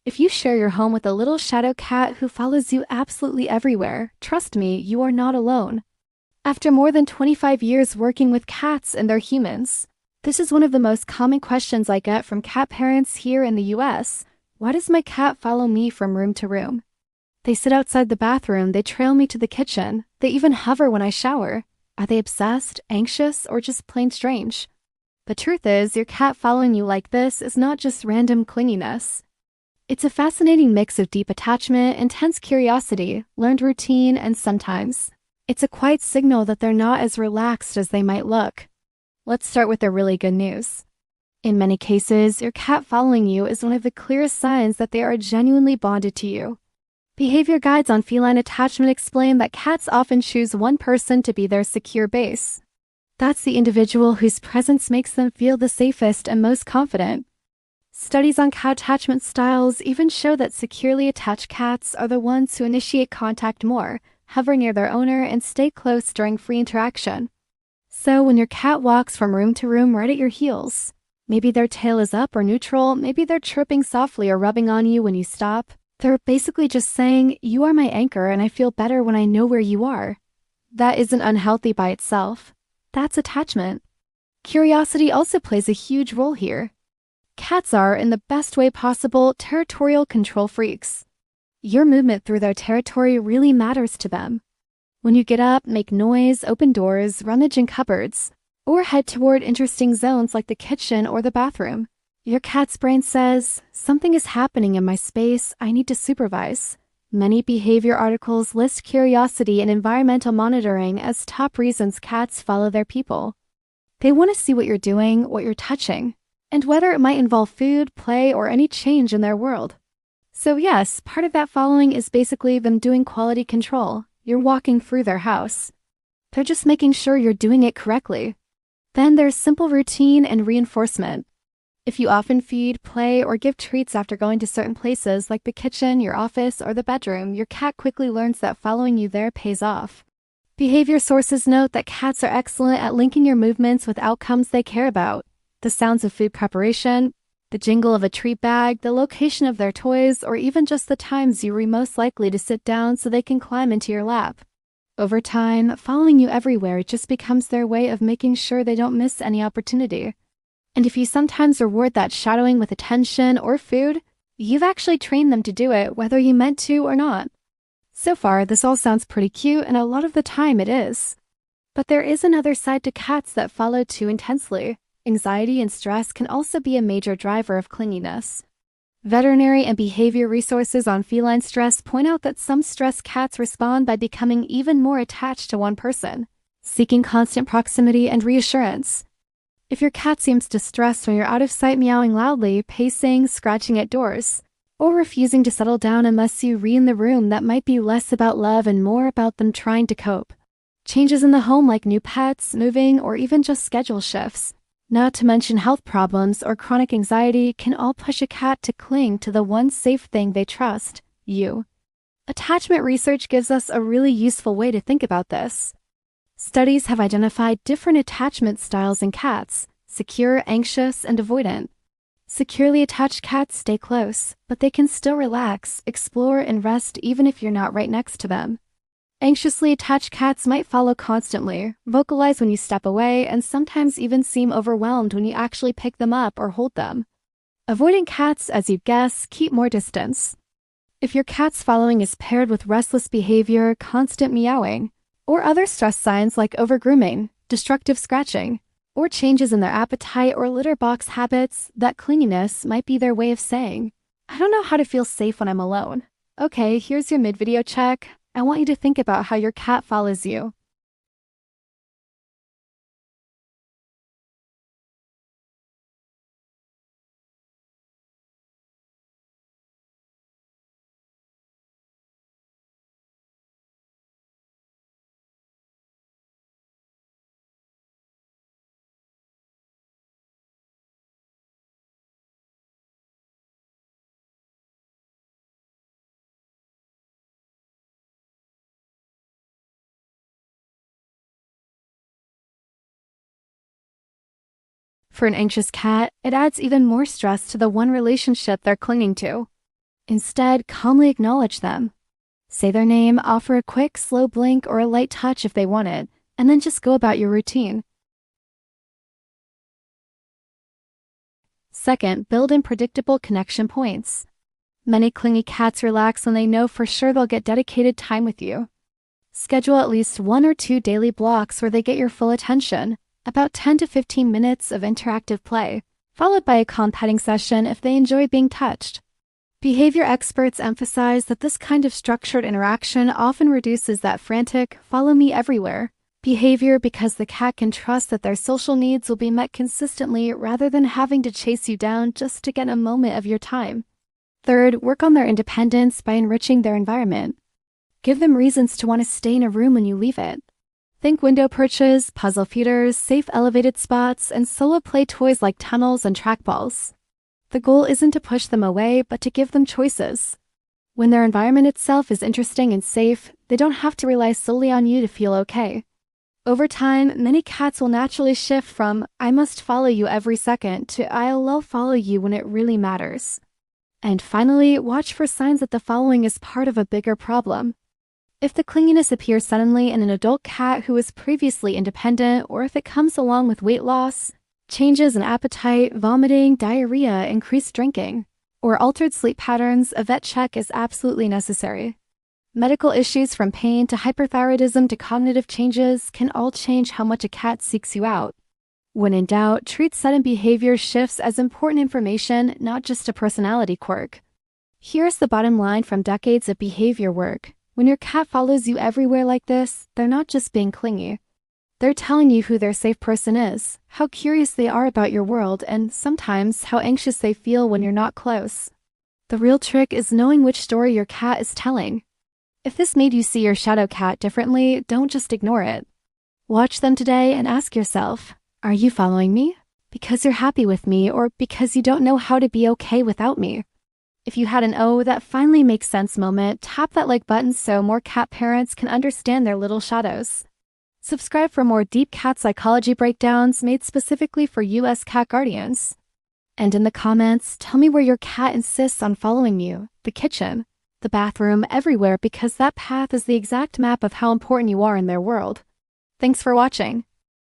If you share your home with a little shadow cat who follows you absolutely everywhere, trust me, you are not alone. After more than 25 years working with cats and their humans, this is one of the most common questions I get from cat parents here in the US. Why does my cat follow me from room to room? They sit outside the bathroom, they trail me to the kitchen, they even hover when I shower. Are they obsessed, anxious, or just plain strange? The truth is, your cat following you like this is not just random clinginess. It's a fascinating mix of deep attachment, intense curiosity, learned routine, and sometimes it's a quiet signal that they're not as relaxed as they might look. Let's start with the really good news. In many cases, your cat following you is one of the clearest signs that they are genuinely bonded to you. Behavior guides on feline attachment explain that cats often choose one person to be their secure base. That's the individual whose presence makes them feel the safest and most confident. Studies on cat attachment styles even show that securely attached cats are the ones who initiate contact more, hover near their owner, and stay close during free interaction. So when your cat walks from room to room right at your heels, maybe their tail is up or neutral, maybe they're chirping softly or rubbing on you when you stop, they're basically just saying, "You are my anchor and I feel better when I know where you are." That isn't unhealthy by itself. That's attachment. Curiosity also plays a huge role here. Cats are, in the best way possible, territorial control freaks. Your movement through their territory really matters to them. When you get up, make noise, open doors, rummage in cupboards, or head toward interesting zones like the kitchen or the bathroom, your cat's brain says, "Something is happening in my space, I need to supervise." Many behavior articles list curiosity and environmental monitoring as top reasons cats follow their people. They want to see what you're doing, what you're touching, and whether it might involve food, play, or any change in their world. So yes, part of that following is basically them doing quality control. You're walking through their house. They're just making sure you're doing it correctly. Then there's simple routine and reinforcement. If you often feed, play, or give treats after going to certain places like the kitchen, your office, or the bedroom, your cat quickly learns that following you there pays off. Behavior sources note that cats are excellent at linking your movements with outcomes they care about. The sounds of food preparation, the jingle of a treat bag, the location of their toys, or even just the times you're most likely to sit down so they can climb into your lap. Over time, following you everywhere just becomes their way of making sure they don't miss any opportunity. And if you sometimes reward that shadowing with attention or food, you've actually trained them to do it whether you meant to or not. So far, this all sounds pretty cute, and a lot of the time it is. But there is another side to cats that follow too intensely. Anxiety and stress can also be a major driver of clinginess. Veterinary and behavior resources on feline stress point out that some stressed cats respond by becoming even more attached to one person, seeking constant proximity and reassurance. If your cat seems distressed when you're out of sight meowing loudly, pacing, scratching at doors, or refusing to settle down unless you re in the room, that might be less about love and more about them trying to cope. Changes in the home like new pets, moving, or even just schedule shifts, not to mention health problems or chronic anxiety, can all push a cat to cling to the one safe thing they trust, you. Attachment research gives us a really useful way to think about this. Studies have identified different attachment styles in cats: secure, anxious, and avoidant. Securely attached cats stay close, but they can still relax, explore, and rest even if you're not right next to them. Anxiously attached cats might follow constantly, vocalize when you step away, and sometimes even seem overwhelmed when you actually pick them up or hold them. Avoidant cats, as you'd guess, keep more distance. If your cat's following is paired with restless behavior, constant meowing, or other stress signs like overgrooming, destructive scratching, or changes in their appetite or litter box habits, that clinginess might be their way of saying, "I don't know how to feel safe when I'm alone." Okay, here's your mid-video check. I want you to think about how your cat follows you. For an anxious cat, it adds even more stress to the one relationship they're clinging to. Instead, calmly acknowledge them. Say their name, offer a quick, slow blink or a light touch if they want it, and then just go about your routine. Second, build in predictable connection points. Many clingy cats relax when they know for sure they'll get dedicated time with you. Schedule at least 1 or 2 daily blocks where they get your full attention, about 10 to 15 minutes of interactive play, followed by a calm petting session if they enjoy being touched. Behavior experts emphasize that this kind of structured interaction often reduces that frantic, follow me everywhere behavior because the cat can trust that their social needs will be met consistently rather than having to chase you down just to get a moment of your time. Third, work on their independence by enriching their environment. Give them reasons to want to stay in a room when you leave it. Think window perches, puzzle feeders, safe elevated spots, and solo play toys like tunnels and trackballs. The goal isn't to push them away, but to give them choices. When their environment itself is interesting and safe, they don't have to rely solely on you to feel okay. Over time, many cats will naturally shift from, I must follow you every second, to I'll follow you when it really matters. And finally, watch for signs that the following is part of a bigger problem. If the clinginess appears suddenly in an adult cat who was previously independent, or if it comes along with weight loss, changes in appetite, vomiting, diarrhea, increased drinking, or altered sleep patterns, a vet check is absolutely necessary. Medical issues from pain to hyperthyroidism to cognitive changes can all change how much a cat seeks you out. When in doubt, treat sudden behavior shifts as important information, not just a personality quirk. Here's the bottom line from decades of behavior work. When your cat follows you everywhere like this, they're not just being clingy. They're telling you who their safe person is, how curious they are about your world, and sometimes how anxious they feel when you're not close. The real trick is knowing which story your cat is telling. If this made you see your shadow cat differently, don't just ignore it. Watch them today and ask yourself, are you following me? Because you're happy with me or because you don't know how to be okay without me? If you had an "oh, that finally makes sense" moment, tap that like button so more cat parents can understand their little shadows. Subscribe for more deep cat psychology breakdowns made specifically for US cat guardians. And in the comments, tell me where your cat insists on following you, the kitchen, the bathroom, everywhere, because that path is the exact map of how important you are in their world. Thanks for watching.